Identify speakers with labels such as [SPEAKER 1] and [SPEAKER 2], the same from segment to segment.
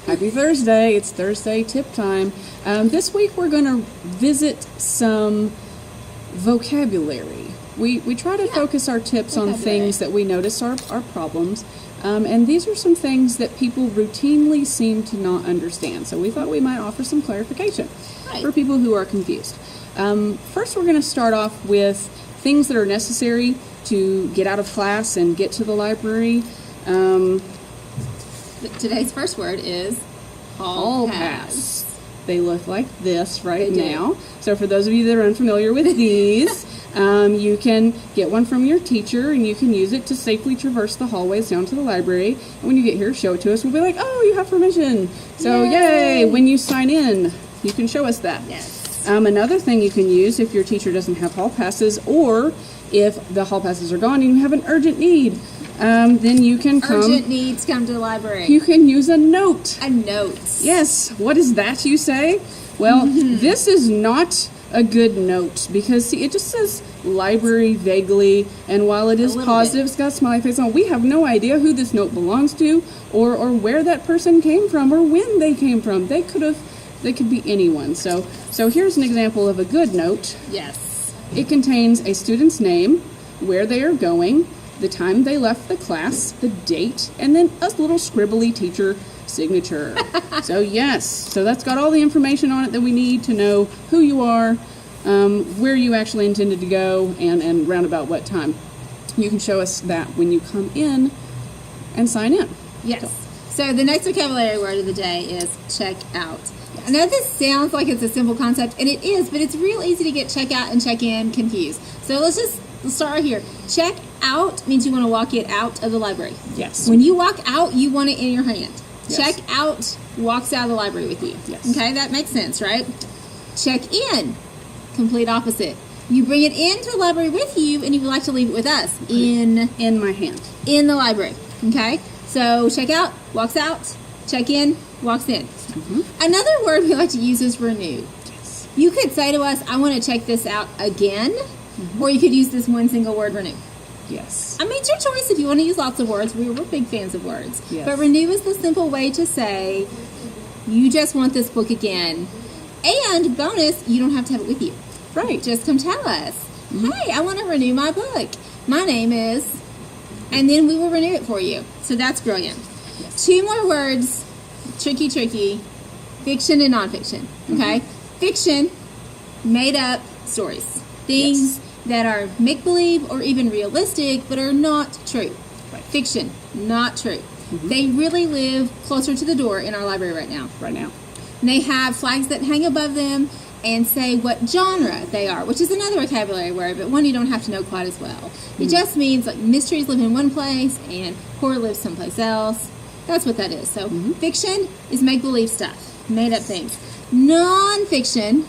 [SPEAKER 1] Happy Thursday. It's Thursday tip time. This week we're going to visit some vocabulary. We try to focus our tips on things that we notice are problems. And these are some things that people routinely seem to not understand. So we thought we might offer some clarification for people who are confused. First, we're going to start off with things that are necessary to get out of class and get to the library.
[SPEAKER 2] Today's first word is hall pass.
[SPEAKER 1] They look like this now. So for those of you that are unfamiliar with these, you can get one from your teacher and you can use it to safely traverse the hallways down to the library. And when you get here, show it to us. We'll be like, oh, you have permission. So yay! When you sign in, you can show us that.
[SPEAKER 2] Yes.
[SPEAKER 1] Another thing you can use if your teacher doesn't have hall passes, or if the hall passes are gone and you have an urgent need, then you can come.
[SPEAKER 2] Urgent needs come to the library.
[SPEAKER 1] You can use a note.
[SPEAKER 2] A note.
[SPEAKER 1] Yes. What is that, you say? Well, this is not a good note because, see, it just says library vaguely, and while it is positive, it's got a smiley face on, we have no idea who this note belongs to or where that person came from or when they came from. They could be anyone. So here's an example of a good note.
[SPEAKER 2] Yes.
[SPEAKER 1] It contains a student's name, where they are going, the time they left the class, the date, and then a little scribbly teacher signature. So that's got all the information on it that we need to know who you are, where you actually intended to go, and round about what time. You can show us that when you come in and sign in.
[SPEAKER 2] Yes. So the next vocabulary word of the day is check out. I know this sounds like it's a simple concept, and it is, but it's real easy to get check out and check in confused. So let's start right here. Check out means you want to walk it out of the library.
[SPEAKER 1] Yes.
[SPEAKER 2] When you walk out, you want it in your hand.
[SPEAKER 1] Yes.
[SPEAKER 2] Check out walks out of the library with you.
[SPEAKER 1] Yes.
[SPEAKER 2] Okay, that makes sense, right? Check in, complete opposite. You bring it into the library with you, and you would like to leave it with us in
[SPEAKER 1] my hand.
[SPEAKER 2] In the library. Okay? So check out, walks out. Check in, walks in. Another word we like to use is renew.
[SPEAKER 1] Yes.
[SPEAKER 2] You could say to us, I want to check this out again, or you could use this one single word, renew.
[SPEAKER 1] Yes.
[SPEAKER 2] I mean, it's your choice if you want to use lots of words. We're big fans of words.
[SPEAKER 1] Yes.
[SPEAKER 2] But renew is the simple way to say, you just want this book again. And bonus, you don't have to have it with you.
[SPEAKER 1] Right.
[SPEAKER 2] Just come tell us, hey, I want to renew my book. My name is, and then we will renew it for you. So that's brilliant.
[SPEAKER 1] Yes.
[SPEAKER 2] 2 more words, tricky, fiction and nonfiction. Okay? Fiction, made up stories. Things that are make-believe or even realistic, but are not true.
[SPEAKER 1] Right.
[SPEAKER 2] Fiction, not true. They really live closer to the door in our library right now. And they have flags that hang above them and say what genre they are, which is another vocabulary word, but one you don't have to know quite as well. It just means like mysteries live in one place and horror lives someplace else. That's what that is. So fiction is make-believe stuff, made-up things. Nonfiction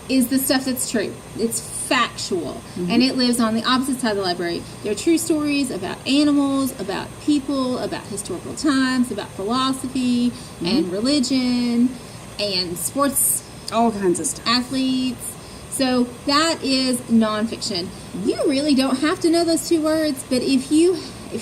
[SPEAKER 2] is the stuff that's true. It's factual, and it lives on the opposite side of the library. There are true stories about animals, about people, about historical times, about philosophy and religion and sports,
[SPEAKER 1] all kinds of stuff.
[SPEAKER 2] Athletes. So that is nonfiction. You really don't have to know those 2 words, but if your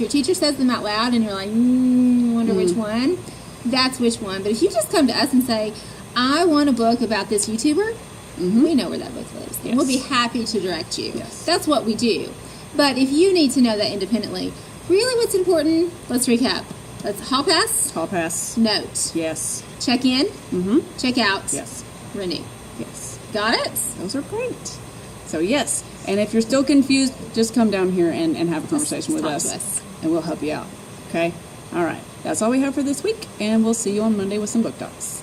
[SPEAKER 2] teacher says them out loud and you're like, wonder which one, that's which one. But if you just come to us and say, I want a book about this YouTuber, we know where that book lives.
[SPEAKER 1] Yes.
[SPEAKER 2] We'll be happy to direct you.
[SPEAKER 1] Yes.
[SPEAKER 2] That's what we do. But if you need to know that independently, really what's important, let's recap. Let's hall pass.
[SPEAKER 1] Hall pass.
[SPEAKER 2] Note.
[SPEAKER 1] Yes.
[SPEAKER 2] Check in. Check out.
[SPEAKER 1] Yes.
[SPEAKER 2] Renew.
[SPEAKER 1] Yes.
[SPEAKER 2] Got it?
[SPEAKER 1] Those are great. So yes, and if you're still confused, just come down here and have a conversation with us, and we'll help you out. Okay? All right. That's all we have for this week, and we'll see you on Monday with some book talks.